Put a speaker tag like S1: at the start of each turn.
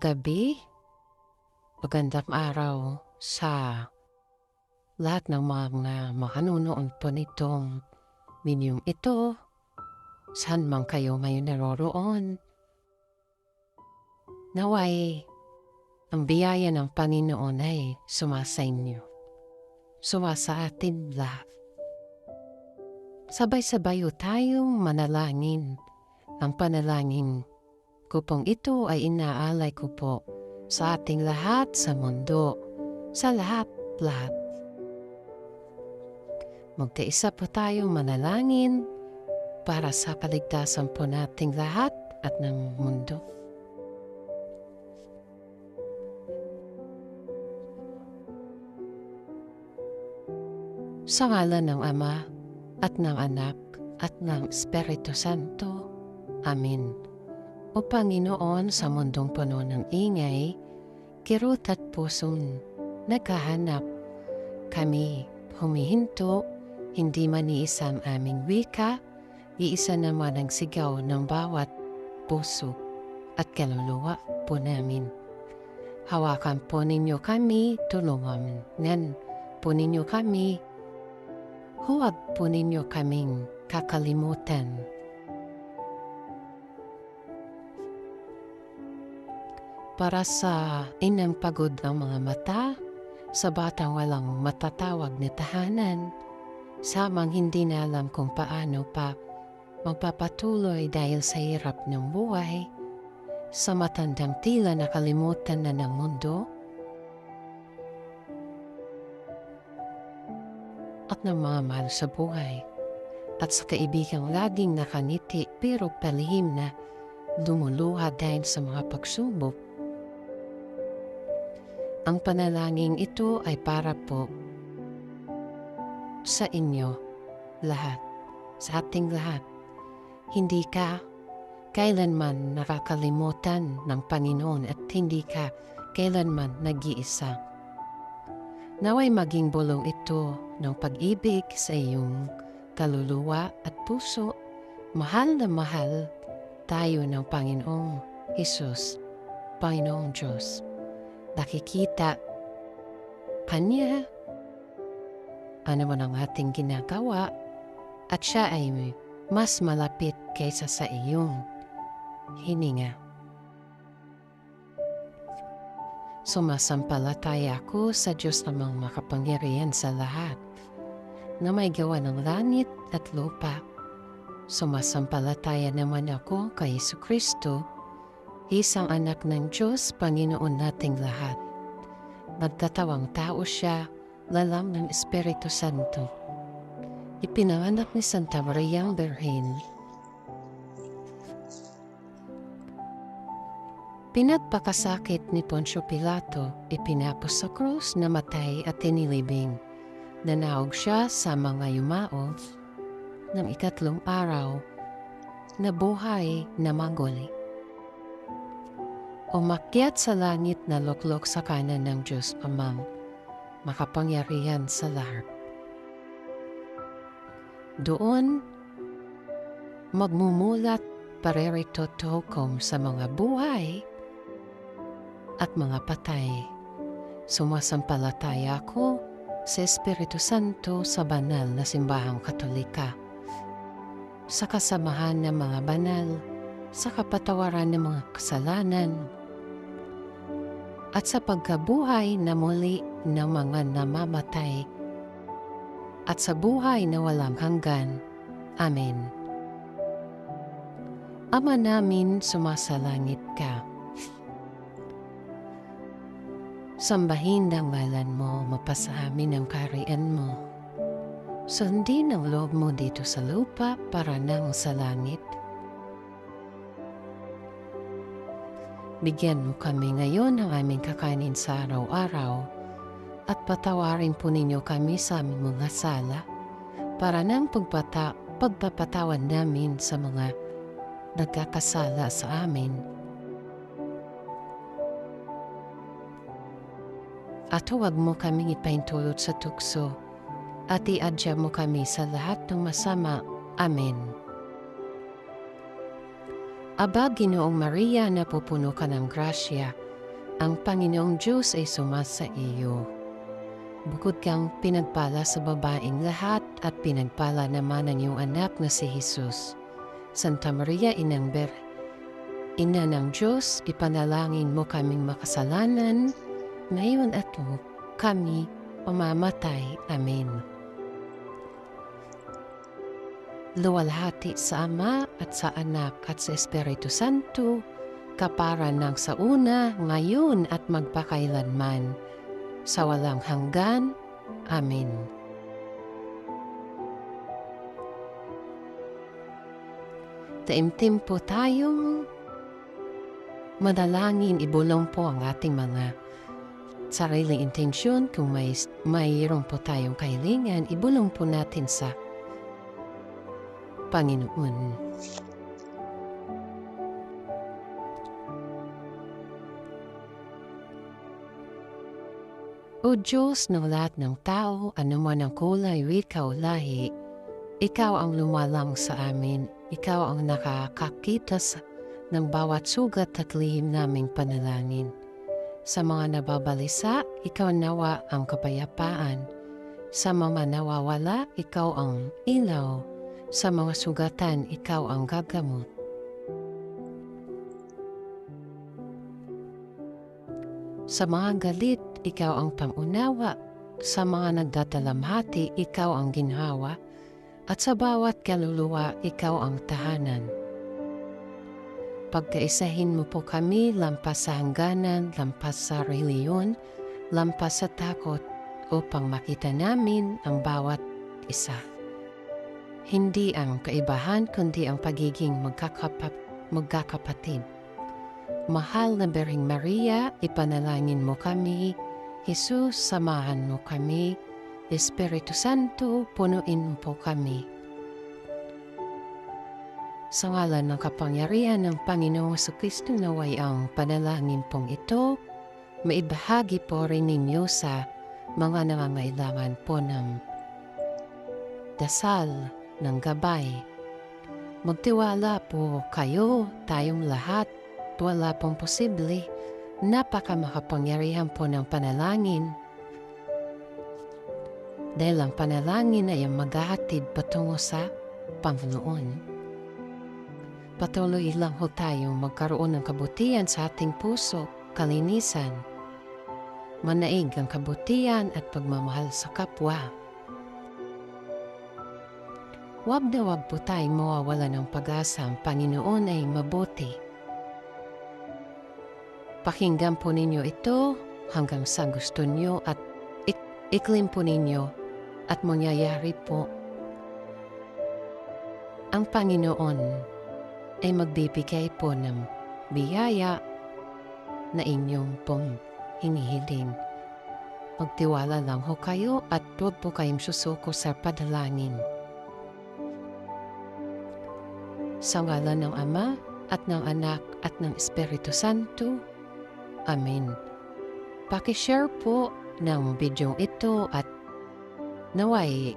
S1: gabi, magandang araw sa lahat ng mga makanunood po nitong videong ito. Saan man kayo ngayon naroroon, naway ang biyaya ng Panginoon ay sumasa inyo, sumasa atin lahat. Sabay-sabay tayong manalangin. Ang panalangin ko pong ito ay inaalay ko po sa ating lahat sa mundo, sa lahat-lahat. Magkaisa po tayong manalangin para sa kaligtasan po nating lahat at ng mundo. Sa ngalan ng Ama at ng Anak at ng Espiritu Santo. Amen. O Panginoon, sa mundong puno ng ingay, kirot at pusong naghahanap, kami humihinto, hindi man iisa ang aming wika, iisa naman ang sigaw ng bawat puso at kaluluwa po namin. Hawakan po ninyo kami, tulungan po ninyo kami, huwag po ninyo kaming kakalimutan. Para sa inang pagod ng mga mata, sa batang walang matatawag na tahanan, samang hindi na alam kung paano pa magpapatuloy dahil sa hirap ng buhay, sa matandang tila nakalimutan na ng mundo, at ng mga mahal sa buhay, at sa kaibigang laging nakaniti pero palihim na lumuluha dahil sa mga pagsubok. Ang panalangin ito ay para po sa inyo lahat, sa ating lahat. Hindi ka kailanman nakakalimutan ng Panginoon at hindi ka kailanman nag-iisa. Naway maging bulong ito ng pag-ibig sa iyong kaluluwa at puso. Mahal na mahal tayo ng Panginoong Hesus, Panginoong Diyos. Nakikita Kanya ano man ang ating ginagawa at siya ay mas malapit kaysa sa iyong hininga. Sumasampalataya ako sa Diyos namang makapangyarihan sa lahat, na may gawa ng langit at lupa. Sumasampalataya naman ako kay Jesucristo, isang anak ng Diyos, Panginoon nating lahat. Nagkatawang tao siya, lalang ng Espiritu Santo. Ipinanganak ni Santa Mariang Birhen. Pinagpakasakit ni Poncio Pilato, ipinapos sa krus, namatay at tinilibing. Nanawag siya sa mga yumao ng ikatlong araw, nabuhay na maguli. Umakyat sa langit na luklok sa kanan ng Diyos Amang, makapangyarihan sa lahat. Doon, magmumulat parerito hukom sa mga buhay at mga patay. Sumasampalataya ako sa Espiritu Santo, sa banal na simbahang Katolika, sa kasamahan ng mga banal, sa kapatawaran ng mga kasalanan, at sa pagkabuhay na muli ng mga namamatay, at sa buhay na walang hanggan. Amen. Ama namin, sumasalangit ka. Sambahin ang ngalan mo, mapasa amin ang kaharian mo. Sundin ang loob mo dito sa lupa para nang sa langit. Bigyan mo kami ngayon ng aming kakainin sa araw-araw at patawarin po ninyo kami sa aming mga sala para nang pagpapatawan namin sa mga nagkakasala sa amin. At huwag mo kaming ipaintulot sa tukso at iadya mo kami sa lahat ng masama. Amen. Aba, Ginoong Maria, napupuno ka ng grasya, Ang Panginoong Diyos ay sumasa iyo. Bukod kang pinagpala sa babaeng lahat at pinagpala naman ang iyong anak na si Jesus. Santa Maria, Ina ng Diyos, ipanalangin mo kaming makasalanan, ngayon at kami pamamatay. Amen. Luwalhati sa Ama at sa Anak at sa Espiritu Santo, kapara ng sa una, ngayon at magpakailanman, sa walang hanggan. Amen. Taimtim po tayong manalangin, ibulong po ang ating mga sariling intensyon. Kung mayroon po tayong kahilingan, ibulong po natin sa Panginoon. O Diyos ng lahat ng tao, anuman ang kulay, wika o lahi, Ikaw ang lumalang sa amin. Ikaw ang nakakakita ng bawat sugat at lihim naming panalangin. Sa mga nababalisa, Ikaw nawa ang kapayapaan. Sa mga nawawala, Ikaw ang ilaw. Sa mga sugatan, Ikaw ang gagamot. Sa mga galit, Ikaw ang pangunawa. Sa mga nagdadalamhati, Ikaw ang ginhawa. At sa bawat kaluluwa, Ikaw ang tahanan. Pagkaisahin mo po kami, lampas sa hangganan, lampas sa reliyon, lampas sa takot, upang makita namin ang bawat isa. Hindi ang kaibahan, kundi ang pagiging magkakapatid. Mahal na Birheng Maria, ipanalangin mo kami. Jesus, samahan mo kami. Espiritu Santo, punuin mo po kami. Sa ngalan ng kapangyarihan ng Panginoong Jesucristo, naway ang panalangin pong ito, maibahagi po rin ninyo sa mga nangangailangan po ng dasal, ng gabay. Magtiwala po kayo, tayong lahat. Wala pong posible. Napakamakapangyarihan po ng panalangin. Dahil ang panalangin ay ang maghahatid patungo sa Panginoon. Patuloy lang ho tayong magkaroon ng kabutihan sa ating puso, kalinisan. Manaig ang kabutihan at pagmamahal sa kapwa. Huwag na huwag po tayong mawawala ng pag-asa. Ang Panginoon ay mabuti. Pakinggan po ninyo ito hanggang sa gusto nyo at iklim po ninyo at mangyayari po. Ang Panginoon ay magbibigay po ng biyaya na inyong pong hinihiling. Magtiwala lang ho kayo at huwag po kayong susuko sa padalangin. Sa ngalan ng Ama at ng Anak at ng Espiritu Santo. Amen. Paki-share po ng video ito at naway